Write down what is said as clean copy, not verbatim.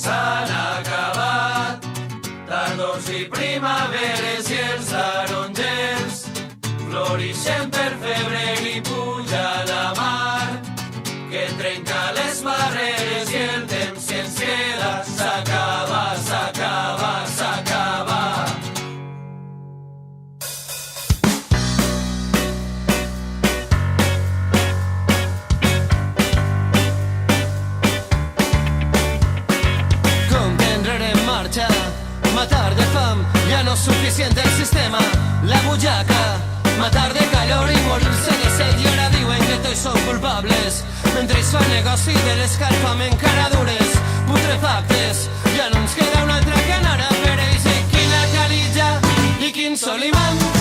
s'han acabat. Tardors i primaveres i els tarongers florixen per febrer i puja la mar, que trenca les barreres i el temps si ens queda. S'acaba, s'acaba, s'acaba. Matar de fam, ya no es suficiente el sistema. La bullaca, matar de calor y morirse de sed. Y ahora diuen que tots són culpables, mentre es fa negoci de l'escalfament, caradures putrefactes. Ja no ens queda una altra que anar a per ells. I quina carilla i quin sol imant.